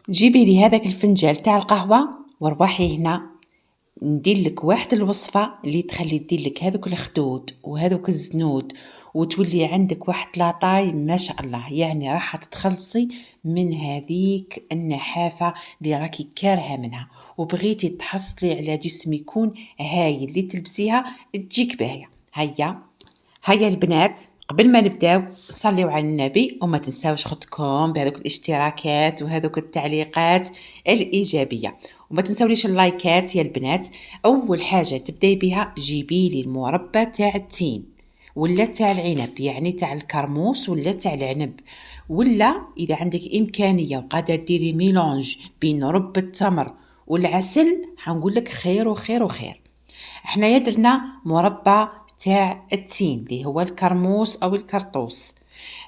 جيبي لي هذاك الفنجان تاع القهوة وروحي هنا ندير لك واحد الوصفة اللي تخلي دير لك هذوك الخدود وهذوك الزنود وتولي عندك واحد لاطاي ما شاء الله. يعني راح تتخلصي من هذيك النحافة اللي راكي كارهة منها وبغيتي تحصلي على جسم يكون هايل اللي تلبسيها تجيك باهية. هيا البنات، قبل ما نبداو صليوا على النبي وما تنساوش خدكم بهذوك الاشتراكات وهذوك التعليقات الايجابيه، وما تنساوليش اللايكات يا البنات. اول حاجه تبداي بها جيبي لي المربى تاع التين ولا تاع العنب، يعني تاع الكرموس ولا تاع العنب، ولا اذا عندك امكانيه وقادره ديري ميلونج بين مربى التمر والعسل حنقول لك خير وخير وخير. حنايا درنا مربى تاع التين اللي هو الكرموس او الكرطوس.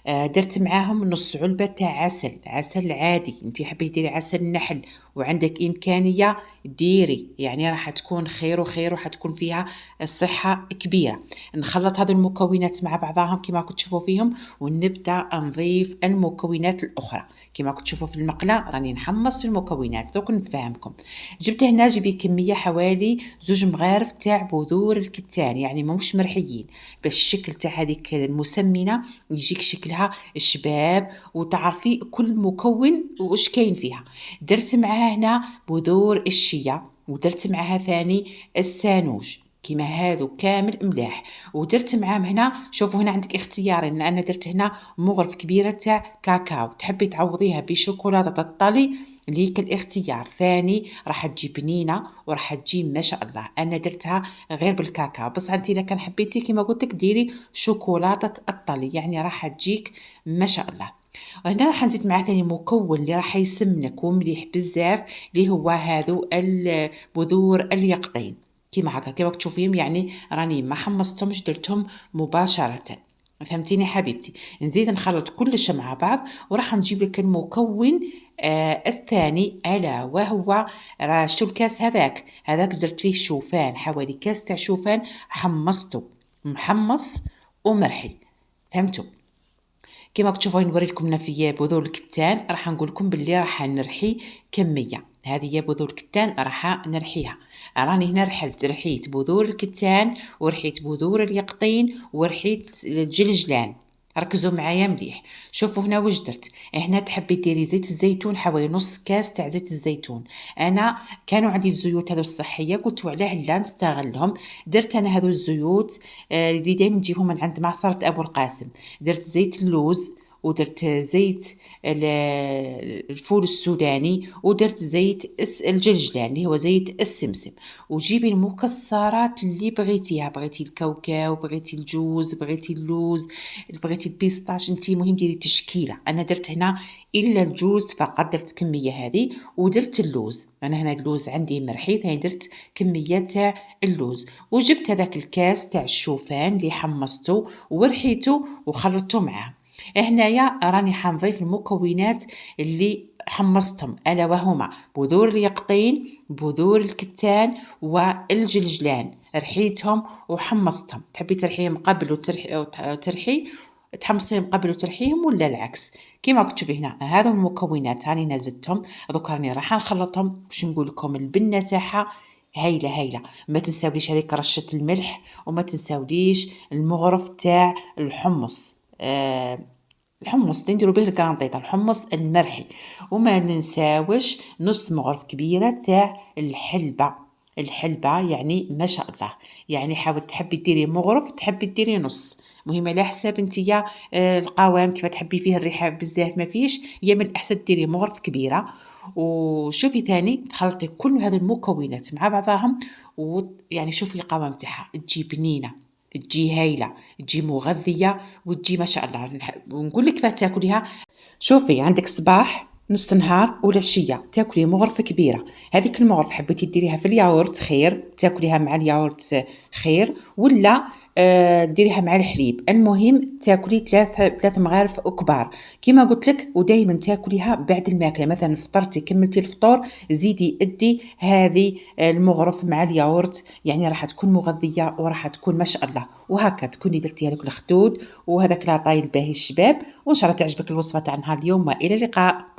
درت معاهم نص علبة تاع عسل عادي، انتي حبيتي ديري عسل نحل وعندك امكانية ديري، يعني راح تكون خير وخير وراح تكون فيها الصحة كبيرة. نخلط هذو المكونات مع بعضهم كما كنت تشوفوا فيهم ونبدأ نضيف المكونات الاخرى. كما كنت تشوفوا في المقلة راني نحمص في المكونات، دوك نفهمكم. جبت هنا جيبي كمية حوالي 2 مغارف تاع بذور الكتان، يعني موش مرحيين، باش الشكل تاع هذيك المسمنة يجيك شكلها شباب وتعرفي كل مكون واش كاين فيها. درت معها هنا بذور الشيا ودرت معها ثاني السانوج كيما هادو كامل ملاح، ودرت معاهم هنا شوفوا هنا عندك اختيار ان انا درت هنا مغرف كبيره تاع كاكاو، تحبي تعوضيها بشوكولاته الطلي ليك الاختيار. ثاني راح تجي بنينه وراح تجي ما شاء الله. انا درتها غير بالكاكاو، بس انت اذا كان حبيتي كيما قلت لك ديري شوكولاته الطلي يعني راح تجيك ما شاء الله. وهنا راح نزيد معاه ثاني مكون اللي راح يسمنك ومليح بزاف اللي هو هذو البذور اليقطين كيما هكا كيما تشوفيهم، يعني راني ما حمصتهمش درتهم مباشره. فهمتيني حبيبتي؟ نزيد نخلط كلش مع بعض وراح نجيب لك المكون الثاني الا وهو شو الكاس هذاك درت فيه شوفان، حوالي كاس تاع شوفان حمصته محمص ومرحي. فهمتوا؟ كما تشوفوا نوريلكم هنا في بذور الكتان راح نقول لكم باللي راح نرحي كميه. هذه هي بذور الكتان راح نرحيها. راني هنا رحيت بذور الكتان ورحيت بذور اليقطين ورحيت الجلجلان. ركزوا معايا مليح. شوفوا هنا واش درت. هنا تحبي ديري زيت الزيتون حوالي نص كاس تاع زيت الزيتون. انا كانوا عندي الزيوت هذو الصحيه قلت علاه لا نستغلهم. درت انا هذو الزيوت اللي دائما نجيبهم من عند معصره ابو القاسم. درت زيت اللوز ودرت زيت الفول السوداني ودرت زيت الجلجلان اللي هو زيت السمسم. وجيبي المكسرات اللي بغيتيها، بغيتي الكاوكاو بغيتي الجوز بغيتي اللوز بغيتي البيستاش، انتي مهم ديري تشكيله. انا درت هنا الا الجوز فقط، درت كميه هذه ودرت اللوز. انا هنا اللوز عندي مرحيت، هاي درت كميه تاع اللوز. وجبت هذاك الكاس تاع الشوفان اللي حمصته ورحيته وخلطته معاه. هنايا راني حنضيف المكونات اللي حمصتهم الا وهما بذور اليقطين بذور الكتان والجلجلان. رحيتهم وحمصتهم. تحبي ترحيهم قبل وترحي تحمصيهم قبل وترحيهم ولا العكس كيما كنت تشوفي هنا. هذو المكونات راني نزلتهم دوك راني راح نخلطهم باش نقول لكم البنه تاعها هايله. ما تنساوليش هذيك رشه الملح وما تنساوليش المغرف تاع الحمص. الحمص اللي نديرو به الكرانطيطه الحمص المرحي. وما ننساوش نص مغرف كبيره تاع الحلبه يعني ما شاء الله. يعني حاول تحبي ديري مغرف تحبي ديري نص، مهمه على حساب نتيا القوام كيف تحبي فيه الريحه بزاف ما فيش، هي من الاحسن ديري مغرف كبيره. وشوفي ثاني تخلطي كل هذه المكونات مع بعضهم ويعني شوفي القوام تاعها تجي بنينه تجي هايله تجي مغذيه وتجي ما شاء الله. ونقول لك كيف تاكليها. شوفي عندك صباح نص نهار ولا عشيه تاكلي مغرفه كبيره. هذيك المغرف حبيتي ديريها في الياغورت خير، تاكليها مع الياغورت خير، ولا ديريها مع الحليب. المهم تاكلي ثلاث مغارف كبار كما قلت لك. ودائما تاكليها بعد الماكله، مثلا فطرتي كملتي الفطور زيدي ادي هذه المغرف مع الياغورت، يعني راح تكون مغذيه وراح تكون ما شاء الله. وهكا تكوني درتي هذوك الخدود وهذاك لاطاي الباهي الشباب. وان شاء الله تعجبك الوصفه تاع نهار اليوم والى اللقاء.